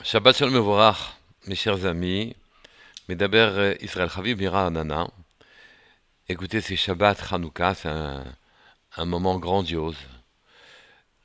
Shabbat Shalom Mevorach, mes chers amis, Medaber Israël Chaviv Mira Anana. Écoutez, c'est Shabbat Hanouka, c'est un moment grandiose,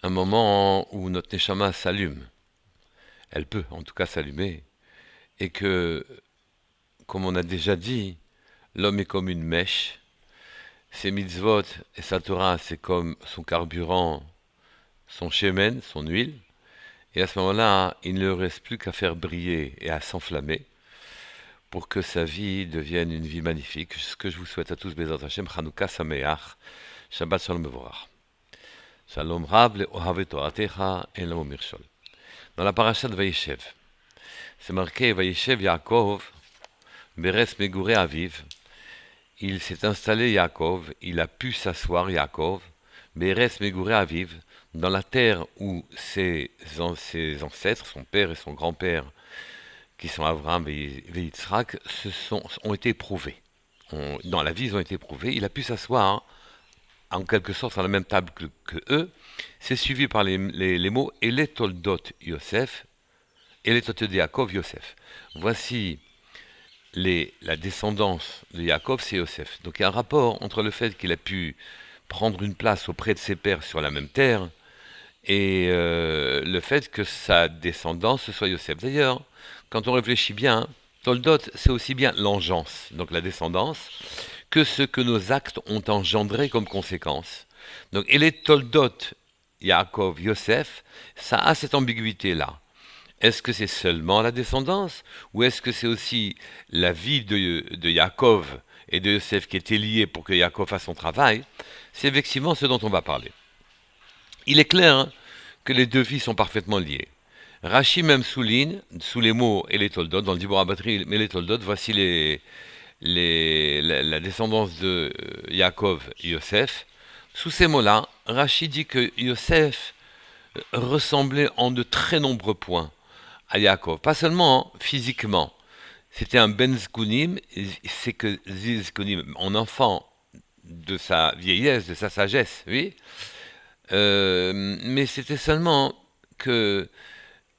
un moment où notre Neshama s'allume. Elle peut en tout cas s'allumer, et que, comme on a déjà dit, l'homme est comme une mèche, ses mitzvot et sa Torah, c'est comme son carburant, son shemen, son huile, et à ce moment-là, il ne lui reste plus qu'à faire briller et à s'enflammer, pour que sa vie devienne une vie magnifique. Ce que je vous souhaite à tous, Bezat Hashem, Chanukah Sameach, Shabbat Shalom Mevorach. Shalom Rab, Le'ohavet Toratecha, En Lamo Mirshol. Dans la paracha de Vayishev, c'est marqué Vayishev Yaakov, Beres Megure Aviv. Il s'est installé Yaakov, il a pu s'asseoir Yaakov, Beres Megure Aviv, dans la terre où ses ancêtres, son père et son grand-père, qui sont Abraham et Yitzhak, ont été éprouvés. Dans la vie, ils ont été éprouvés. Il a pu s'asseoir en quelque sorte à la même table que eux. C'est suivi par les mots Ele Toldot Yosef, Ele Toldot Yaakov Yosef. Voici la descendance de Yaakov, c'est Yosef. Donc il y a un rapport entre le fait qu'il a pu prendre une place auprès de ses pères sur la même terre et le fait que sa descendance soit Yosef. D'ailleurs, quand on réfléchit bien, Toldot, c'est aussi bien l'engeance, donc la descendance, que ce que nos actes ont engendré comme conséquence. Donc, et les Toldot, Yaakov, Yosef, ça a cette ambiguïté-là. Est-ce que c'est seulement la descendance, ou est-ce que c'est aussi la vie de Yaakov et de Yosef qui était liée pour que Yaakov fasse son travail? C'est effectivement ce dont on va parler. Il est clair que les deux vies sont parfaitement liées. Rashi même souligne, sous les mots et les Toldot, dans le Dibor Abatri, mais les Toldot, voici la descendance de Yaakov et Yosef. Sous ces mots-là, Rashi dit que Yosef ressemblait en de très nombreux points à Yaakov, pas seulement physiquement. C'était un ben zkunim, c'est que zkunim, en enfant de sa vieillesse, de sa sagesse, oui. Mais c'était seulement que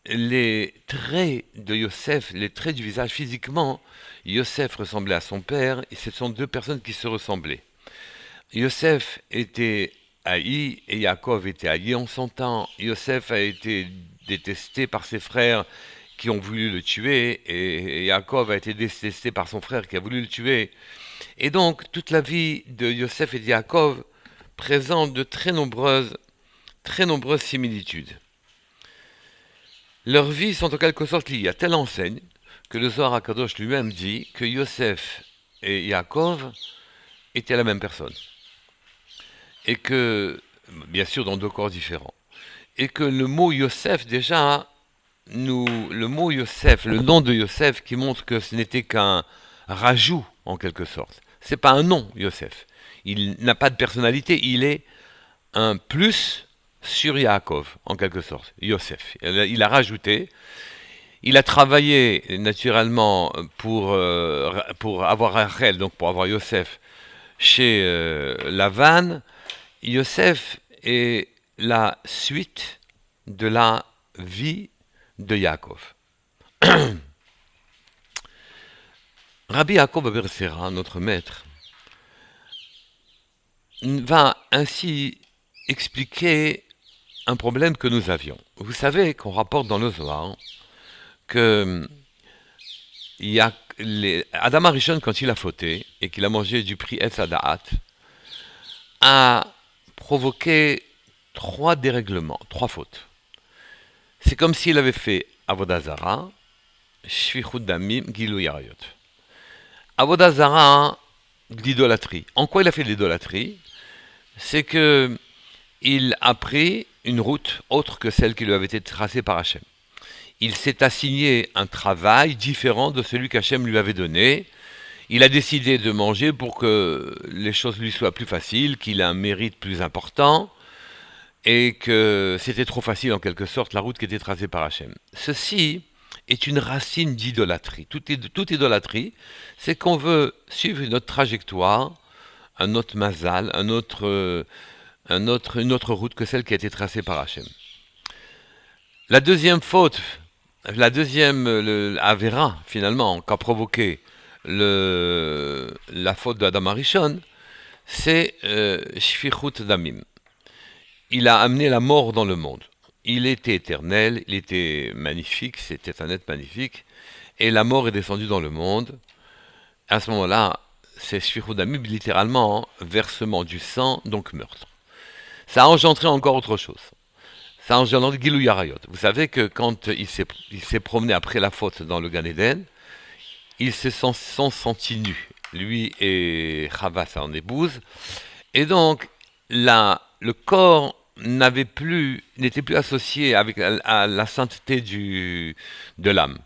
les traits de Yosef, les traits du visage physiquement, Yosef ressemblait à son père, et ce sont deux personnes qui se ressemblaient. Yosef était haï et Yaakov était haï en son temps. Yosef a été détesté par ses frères qui ont voulu le tuer, et Yaakov a été détesté par son frère qui a voulu le tuer. Et donc, toute la vie de Yosef et de Yaakov présente de très nombreuses similitudes. Leurs vies sont en quelque sorte liées à telle enseigne que le Zohar HaKadosh lui-même dit que Yosef et Yaakov étaient la même personne. Et que, bien sûr, dans deux corps différents. Et que le mot Yosef, déjà, le mot Yosef, le nom de Yosef, qui montre que ce n'était qu'un rajout, en quelque sorte. C'est pas un nom, Yosef. Il n'a pas de personnalité, il est un plus sur Yaakov, en quelque sorte, Yosef. Il a rajouté. Il a travaillé naturellement pour avoir Rachel, donc pour avoir Yosef, chez Lavan. Yosef est la suite de la vie de Yaakov. Rabbi Yaakov Bersera, notre maître, va ainsi expliquer un problème que nous avions. Vous savez qu'on rapporte dans le Zohar que Adam Arishon, quand il a fauté et qu'il a mangé du prix Etz Hadaat, a provoqué 3 dérèglements, 3 fautes. C'est comme s'il avait fait Avodah Zara, Shvichut Damim, Gilui Arayot. Avodah Zara, l'idolâtrie. En quoi il a fait de l'idolâtrie? C'est que il a pris une route autre que celle qui lui avait été tracée par Hachem. Il s'est assigné un travail différent de celui qu'Hachem lui avait donné. Il a décidé de manger pour que les choses lui soient plus faciles, qu'il ait un mérite plus important, et que c'était trop facile en quelque sorte la route qui était tracée par Hachem. Ceci est une racine d'idolâtrie. Toute idolâtrie, c'est qu'on veut suivre une autre trajectoire, un autre mazal, une autre route que celle qui a été tracée par Hachem. La deuxième faute La deuxième Avera, finalement, qu'a provoqué la faute d'Adam Arishon, c'est Shfichut Damim. Il a amené la mort dans le monde. Il était éternel, il était magnifique, c'était un être magnifique, et la mort est descendue dans le monde. À ce moment-là, c'est Shfichut Damim, littéralement, versement du sang, donc meurtre. Ça a engendré encore autre chose. Ça a engendré Gilou Yarayot. Vous savez que quand il s'est promené après la faute dans le Gan Eden, ils se sont sentis nus, lui et Chava, son épouse, et donc le corps n'était plus associé avec à la sainteté de l'âme.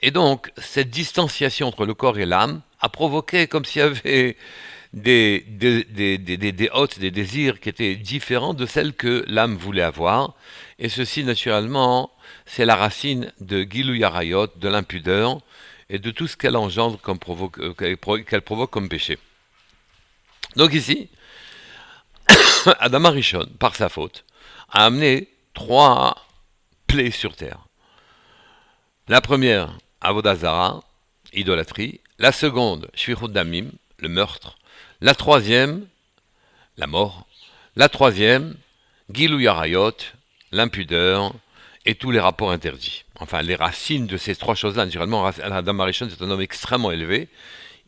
Et donc, cette distanciation entre le corps et l'âme a provoqué comme s'il y avait des hôtes, des désirs qui étaient différents de celles que l'âme voulait avoir. Et ceci, naturellement, c'est la racine de Gilou Yarayot, de l'impudeur, et de tout ce qu'elle engendre qu'elle provoque comme péché. Donc ici, Adam Arishon, par sa faute, a amené 3 plaies sur terre. La première, Avodazara, idolâtrie. La seconde, Shfichut Damim, le meurtre. La troisième, la mort. La troisième, Gilou Yarayot, l'impudeur, et tous les rapports interdits. Enfin, les racines de ces 3 choses-là, naturellement, Adam Arishon, c'est un homme extrêmement élevé.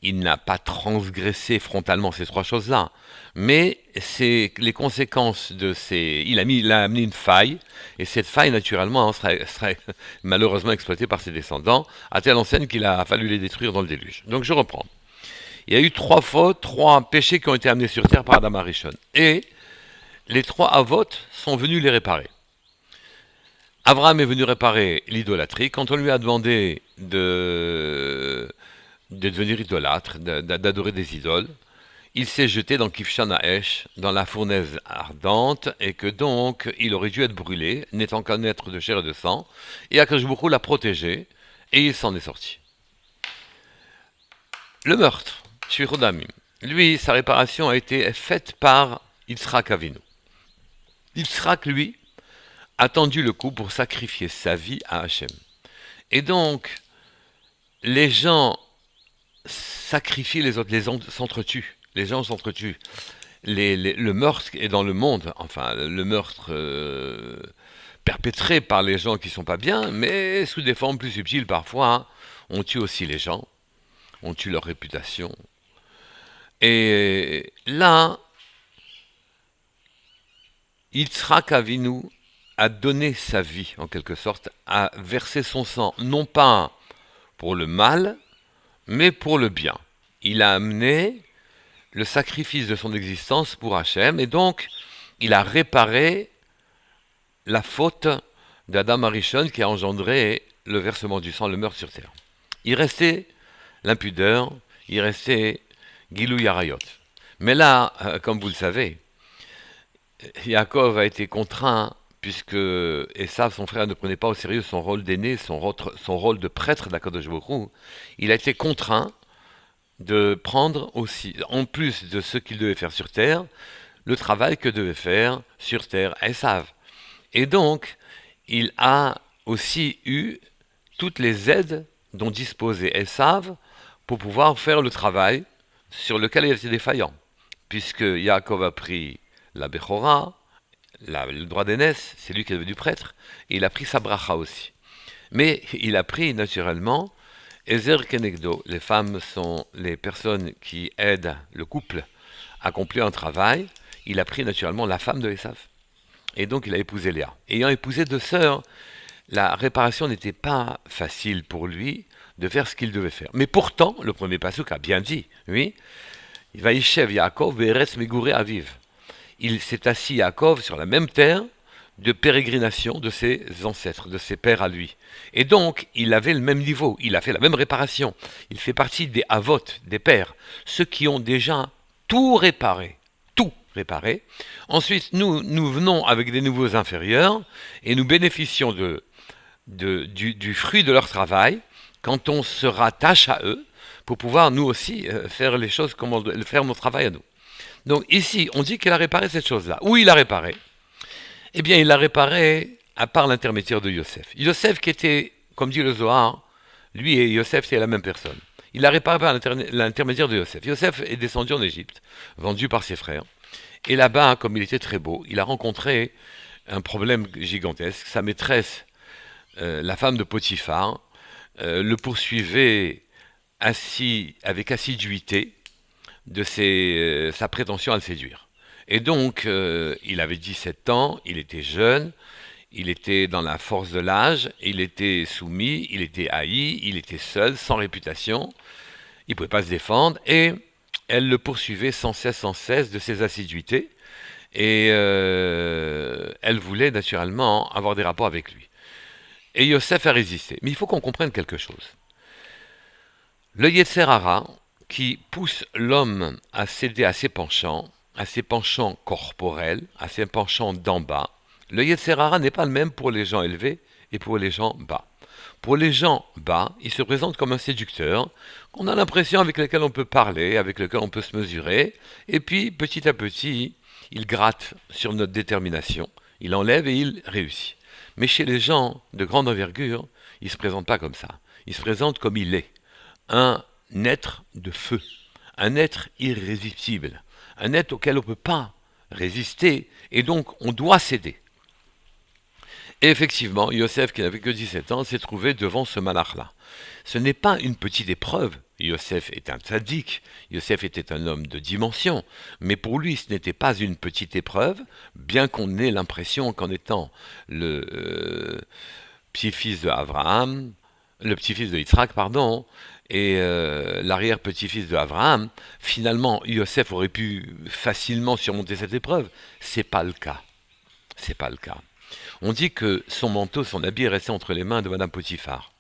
Il n'a pas transgressé frontalement ces 3 choses-là. Mais c'est les conséquences de ces... Il a amené une faille, et cette faille, naturellement, serait malheureusement exploitée par ses descendants, à telle enseigne qu'il a fallu les détruire dans le déluge. Donc je reprends. Il y a eu 3 fautes, 3 péchés qui ont été amenés sur terre par Adam Arishon. Et les 3 avotes sont venus les réparer. Abraham est venu réparer l'idolâtrie. Quand on lui a demandé de devenir idolâtre, d'adorer des idoles, il s'est jeté dans Kivshan Haesh, dans la fournaise ardente, et que donc il aurait dû être brûlé, n'étant qu'un être de chair et de sang, et Akadosh Baruch Hu l'a protégé, et il s'en est sorti. Le meurtre, Shfichut Damim, lui, sa réparation a été faite par Yitzhak Avinu. Yitzhak, lui, a tendu le coup pour sacrifier sa vie à Hachem. Et donc, les gens sacrifient les autres, les gens s'entretuent. Les gens s'entretuent. Le meurtre est dans le monde, enfin, le meurtre perpétré par les gens qui sont pas bien, mais sous des formes plus subtiles parfois. Hein. On tue aussi les gens, on tue leur réputation. Et là, Yitzhak Avinu a donné sa vie, en quelque sorte, a versé son sang, non pas pour le mal, mais pour le bien. Il a amené le sacrifice de son existence pour Hachem, et donc il a réparé la faute d'Adam Arishon qui a engendré le versement du sang, le meurtre sur terre. Il restait l'impudeur, il restait Gilou Yarayot. Mais là, comme vous le savez, Yaakov a été contraint, puisque Esav, son frère, ne prenait pas au sérieux son rôle d'aîné, son rôle de prêtre d'Akadosh Baruch Hu, il a été contraint de prendre aussi, en plus de ce qu'il devait faire sur terre, le travail que devait faire sur terre Esav. Et donc, il a aussi eu toutes les aides dont disposait Esav pour pouvoir faire le travail sur lequel il était défaillant. Puisque Yaakov a pris la Bechora, le droit d'aînesse, c'est lui qui est devenu prêtre, et il a pris sa bracha aussi. Mais il a pris naturellement Ezer Kenegdo. Les femmes sont les personnes qui aident le couple à accomplir un travail. Il a pris naturellement la femme de Esav. Et donc il a épousé Léa. Ayant épousé 2 sœurs, la réparation n'était pas facile pour lui de faire ce qu'il devait faire. Mais pourtant, le premier pasuk a bien dit, oui, Vaïchev Yaakov ve'eretz megouré aviv. Il s'est assis Yaakov sur la même terre de pérégrination de ses ancêtres, de ses pères à lui. Et donc, il avait le même niveau, il a fait la même réparation. Il fait partie des avot, des pères, ceux qui ont déjà tout réparé. Tout réparé. Ensuite, nous venons avec des nouveaux inférieurs et nous bénéficions du fruit de leur travail quand on se rattache à eux pour pouvoir nous aussi faire les choses comme on doit faire notre travail à nous. Donc ici, on dit qu'il a réparé cette chose-là. Où il a réparé? Eh bien, il l'a réparé par l'intermédiaire de Yosef. Yosef qui était comme dit le Zohar, lui et Yosef, c'est la même personne. Il a réparé par l'intermédiaire de Yosef. Yosef est descendu en Égypte, vendu par ses frères. Et là-bas, comme il était très beau, il a rencontré un problème gigantesque. Sa maîtresse, la femme de Potiphar, le poursuivait avec assiduité de sa prétention à le séduire. Et donc, il avait 17 ans, il était jeune, il était dans la force de l'âge, il était soumis, il était haï, il était seul, sans réputation, il ne pouvait pas se défendre, et elle le poursuivait sans cesse de ses assiduités, et elle voulait naturellement avoir des rapports avec lui. Et Yosef a résisté. Mais il faut qu'on comprenne quelque chose. Le Yetzer Hara, qui pousse l'homme à céder à ses penchants corporels, à ses penchants d'en bas, le Yetzer Hara n'est pas le même pour les gens élevés et pour les gens bas. Pour les gens bas, il se présente comme un séducteur, qu'on a l'impression avec lequel on peut parler, avec lequel on peut se mesurer, et puis petit à petit, il gratte sur notre détermination, il enlève et il réussit. Mais chez les gens de grande envergure, il ne se présente pas comme ça. Il se présente comme il est. Un être de feu, un être irrésistible, un être auquel on ne peut pas résister, et donc on doit céder. Et effectivement, Yosef, qui n'avait que 17 ans, s'est trouvé devant ce malach-là. Ce n'est pas une petite épreuve. Yosef est un tzaddik, Yosef était un homme de dimension, mais pour lui ce n'était pas une petite épreuve, bien qu'on ait l'impression qu'en étant le petit-fils de Abraham, le petit-fils de Yitzhak, pardon, et l'arrière-petit-fils de Abraham, finalement Yosef aurait pu facilement surmonter cette épreuve. C'est pas le cas. C'est pas le cas. On dit que son manteau, son habit est resté entre les mains de Madame Potiphar,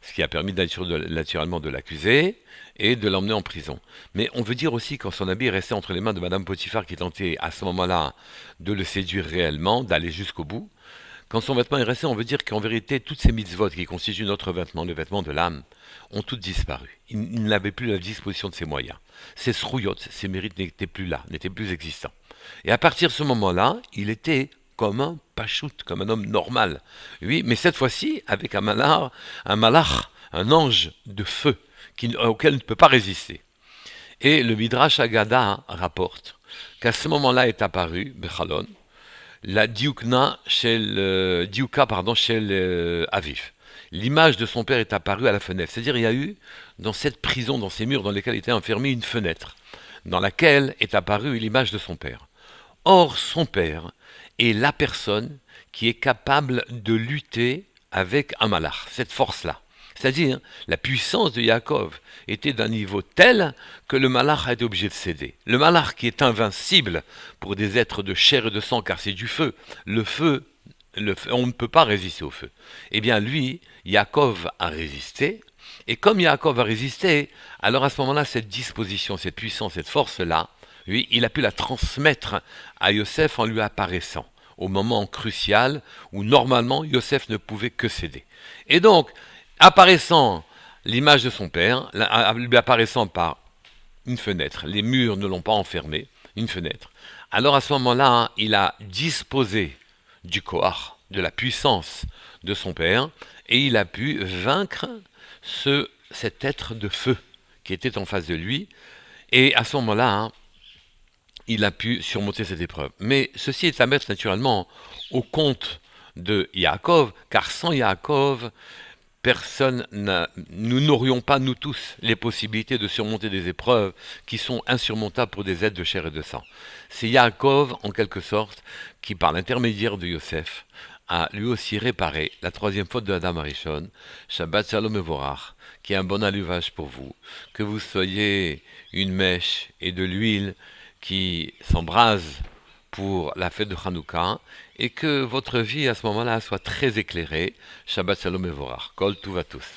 ce qui a permis naturellement de l'accuser et de l'emmener en prison. Mais on veut dire aussi que son habit est resté entre les mains de Madame Potiphar, qui tentait à ce moment-là de le séduire réellement, d'aller jusqu'au bout. Quand son vêtement est resté, on veut dire qu'en vérité, toutes ces mitzvot qui constituent notre vêtement, le vêtement de l'âme, ont toutes disparu. Il n'avait plus la disposition de ses moyens. Ses srouillottes, ses mérites n'étaient plus là, n'étaient plus existants. Et à partir de ce moment-là, il était comme un pachout, comme un homme normal. Oui, mais cette fois-ci, avec un malach, un ange de feu, auquel il ne peut pas résister. Et le Midrash Agada rapporte qu'à ce moment-là est apparu, Bechalon, la diuka chez Aviv. L'image de son père est apparue à la fenêtre. C'est-à-dire, il y a eu, dans cette prison, dans ces murs dans lesquels il était enfermé, une fenêtre, dans laquelle est apparue l'image de son père. Or, son père est la personne qui est capable de lutter avec un malach, cette force-là. C'est-à-dire, la puissance de Yaakov était d'un niveau tel que le malach a été obligé de céder. Le malach qui est invincible pour des êtres de chair et de sang, car c'est du feu. Le feu, on ne peut pas résister au feu. Eh bien, lui, Yaakov a résisté, et comme Yaakov a résisté, alors à ce moment-là, cette disposition, cette puissance, cette force-là, lui, il a pu la transmettre à Yosef en lui apparaissant, au moment crucial où normalement Yosef ne pouvait que céder. Et donc, apparaissant l'image de son père, lui apparaissant par une fenêtre, les murs ne l'ont pas enfermé, une fenêtre. Alors à ce moment-là, il a disposé du koach, de la puissance de son père, et il a pu vaincre cet être de feu qui était en face de lui. Et à ce moment-là, il a pu surmonter cette épreuve. Mais ceci est à mettre naturellement au compte de Yaakov, car sans Yaakov, nous n'aurions pas, nous tous, les possibilités de surmonter des épreuves qui sont insurmontables pour des êtres de chair et de sang. C'est Yaakov, en quelque sorte, qui, par l'intermédiaire de Yosef, a lui aussi réparé la troisième faute de Adam Arishon. Shabbat Shalom Mevorach, qui est un bon alluvage pour vous, que vous soyez une mèche et de l'huile qui s'embrase pour la fête de Hanouka, et que votre vie à ce moment-là soit très éclairée. Shabbat Shalom Mevorach. Kol Tuv à tous.